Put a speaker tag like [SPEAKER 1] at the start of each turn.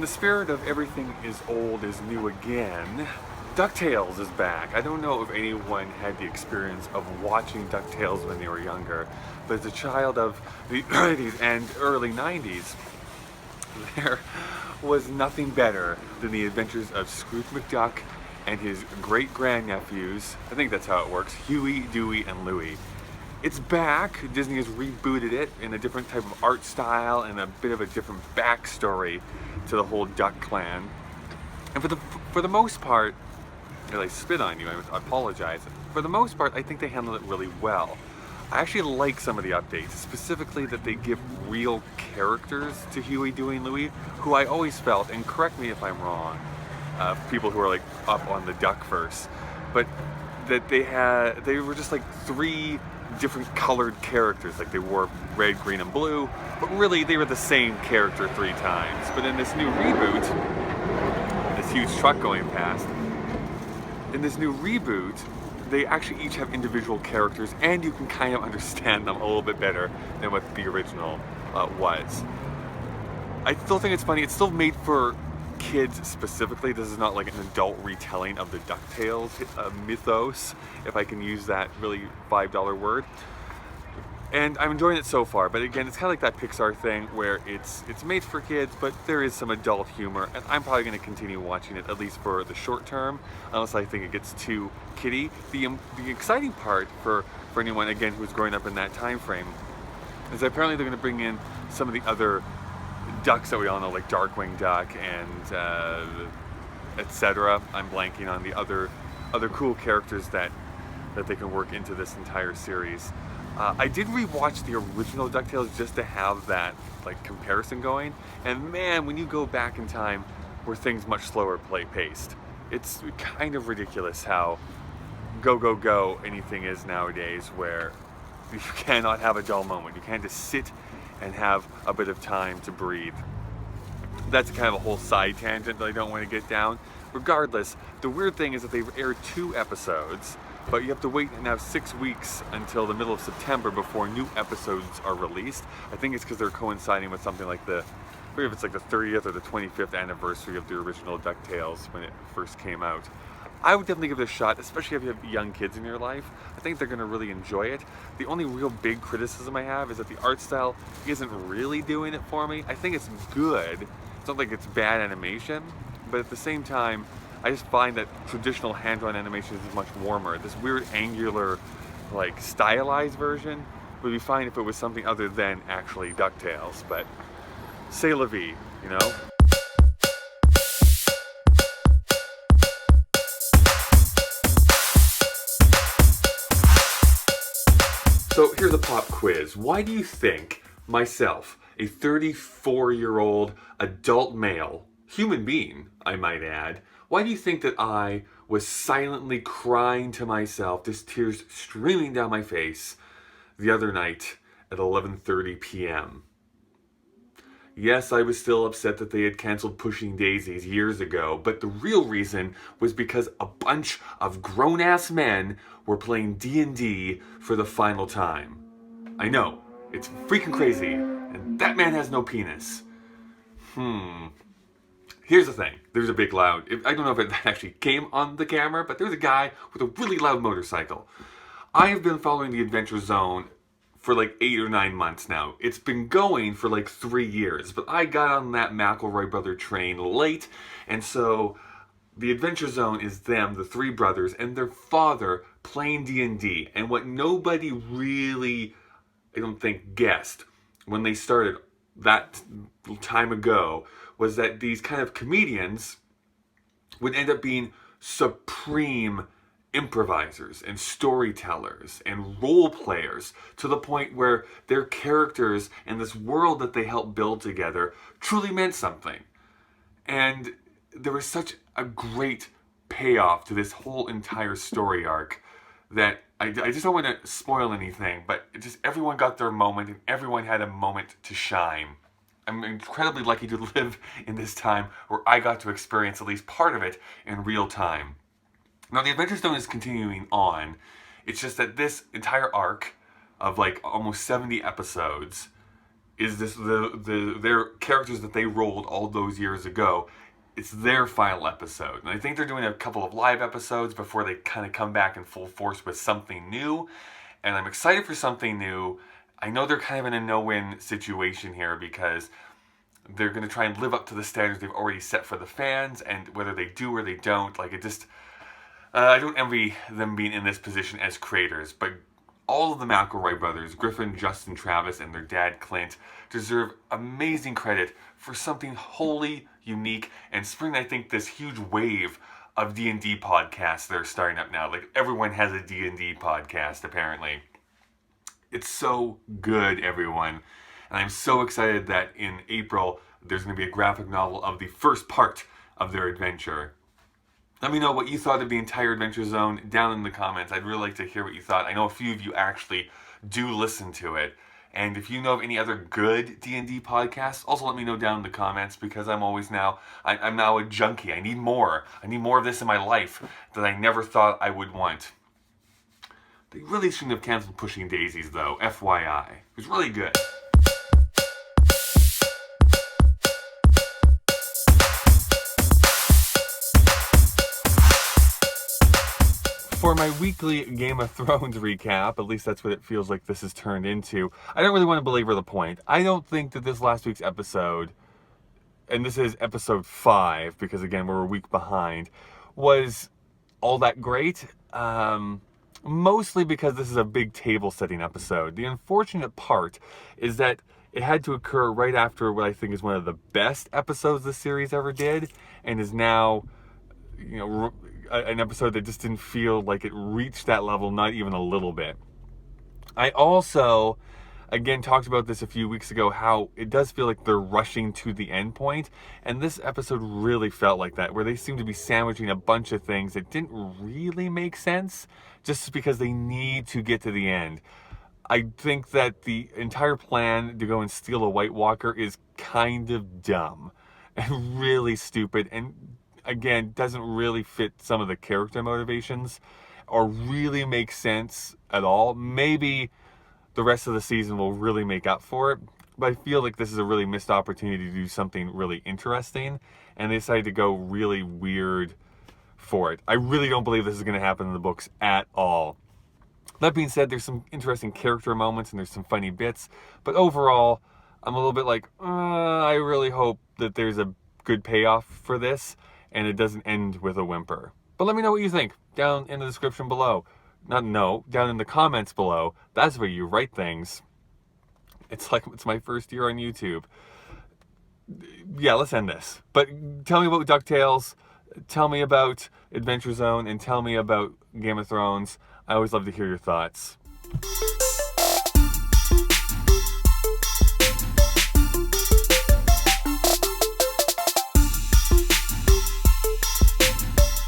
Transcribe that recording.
[SPEAKER 1] the spirit of everything is old is new again, DuckTales is back. I don't know if anyone had the experience of watching DuckTales when they were younger, but as a child of the 80s and early 90s, there was nothing better than the adventures of Scrooge McDuck and his great-grandnephews, I think that's how it works, Huey, Dewey, and Louie. It's back. Disney has rebooted it in a different type of art style and a bit of a different backstory to the whole Duck clan. And for the most part, if I spit on you, I apologize. For the most part, I think they handle it really well. I actually like some of the updates, specifically that they give real characters to Huey, Dewey, and Louie, who I always felt, and correct me if I'm wrong, people who are like up on the Duckverse, but that they were just like three different colored characters, like they wore red, green, and blue, but really they were the same character three times. But in this new reboot, this huge truck going past, in this new reboot, they actually each have individual characters, and you can kind of understand them a little bit better than what the original was. I still think it's funny. It's still made for kids specifically. This is not like an adult retelling of the DuckTales mythos, if I can use that really $5 word. And I'm enjoying it so far, but again, it's kind of like that Pixar thing where it's made for kids, but there is some adult humor, and I'm probably going to continue watching it, at least for the short term, unless I think it gets too kiddie. The exciting part for anyone, again, who's growing up in that time frame, is that apparently they're going to bring in some of the other ducks that we all know, like Darkwing Duck and etc. I'm blanking on the other cool characters that they can work into this entire series. I did rewatch the original DuckTales just to have that like comparison going, and man, when you go back in time, were things much slower paced. It's kind of ridiculous how go anything is nowadays, where you cannot have a dull moment. You can't just sit and have a bit of time to breathe. That's kind of a whole side tangent that I don't want to get down. Regardless, the weird thing is that they've aired 2 episodes, but you have to wait now 6 weeks until the middle of September before new episodes are released. I think it's because they're coinciding with something like I forget if it's like the 30th or the 25th anniversary of the original DuckTales when it first came out. I would definitely give it a shot, especially if you have young kids in your life. I think they're going to really enjoy it. The only real big criticism I have is that the art style isn't really doing it for me. I think it's good. It's not like it's bad animation, but at the same time, I just find that traditional hand-drawn animation is much warmer. This weird angular, like stylized version would be fine if it was something other than actually DuckTales, but c'est la vie, you know? So here's a pop quiz. Why do you think myself, a 34-year-old adult male, human being, I might add, why do you think that I was silently crying to myself, just tears streaming down my face, the other night at 11:30 p.m.? Yes, I was still upset that they had canceled Pushing Daisies years ago, but the real reason was because a bunch of grown-ass men were playing D&D for the final time. I know, it's freaking crazy, and that man has no penis. Here's the thing, there's a big loud, I don't know if it actually came on the camera, but there's a guy with a really loud motorcycle. I have been following the Adventure Zone for like 8 or 9 months now. It's been going for like 3 years, but I got on that McElroy brother train late, and so the Adventure Zone is them, the 3 brothers, and their father playing D&D. And what nobody really, I don't think, guessed when they started that time ago was that these kind of comedians would end up being supreme improvisers and storytellers and role players, to the point where their characters and this world that they helped build together truly meant something. And there was such a great payoff to this whole entire story arc that I just don't want to spoil anything, but just everyone got their moment and everyone had a moment to shine. I'm incredibly lucky to live in this time where I got to experience at least part of it in real time. Now, the Adventure Zone is continuing on. It's just that this entire arc of like almost 70 episodes is this their characters that they rolled all those years ago. It's their final episode. And I think they're doing a couple of live episodes before they kind of come back in full force with something new. And I'm excited for something new. I know they're kind of in a no-win situation here because they're going to try and live up to the standards they've already set for the fans, and whether they do or they don't, like, it just... I don't envy them being in this position as creators, but all of the McElroy brothers, Griffin, Justin, Travis, and their dad, Clint, deserve amazing credit for something wholly unique and spring, I think, this huge wave of D&D podcasts that are starting up now. Like, everyone has a D&D podcast, apparently. It's so good, everyone. And I'm so excited that in April, there's going to be a graphic novel of the first part of their adventure. Let me know what you thought of the entire Adventure Zone down in the comments. I'd really like to hear what you thought. I know a few of you actually do listen to it. And if you know of any other good D&D podcasts, also let me know down in the comments, because I'm now a junkie. I need more. I need more of this in my life that I never thought I would want. They really shouldn't have canceled Pushing Daisies, though, FYI. It was really good. For my weekly Game of Thrones recap, at least that's what it feels like this has turned into, I don't really want to belabor the point. I don't think that this last week's episode, and this is episode 5, because again, we're a week behind, was all that great. Mostly because this is a big table-setting episode. The unfortunate part is that it had to occur right after what I think is one of the best episodes the series ever did, and is now, an episode that just didn't feel like it reached that level, not even a little bit. I also, again, talked about this a few weeks ago, how it does feel like they're rushing to the end point, and this episode really felt like that, where they seem to be sandwiching a bunch of things that didn't really make sense, just because they need to get to the end. I think that the entire plan to go and steal a White Walker is kind of dumb, and really stupid, and again, doesn't really fit some of the character motivations or really make sense at all. Maybe the rest of the season will really make up for it, but I feel like this is a really missed opportunity to do something really interesting, and they decided to go really weird for it. I really don't believe this is going to happen in the books at all. That being said, there's some interesting character moments and there's some funny bits, but overall, I'm a little bit like, I really hope that there's a good payoff for this, and it doesn't end with a whimper. But let me know what you think down in the description below. Down in the comments below. That's where you write things. It's like it's my first year on YouTube. Yeah, let's end this. But tell me about DuckTales, tell me about Adventure Zone, and tell me about Game of Thrones. I always love to hear your thoughts.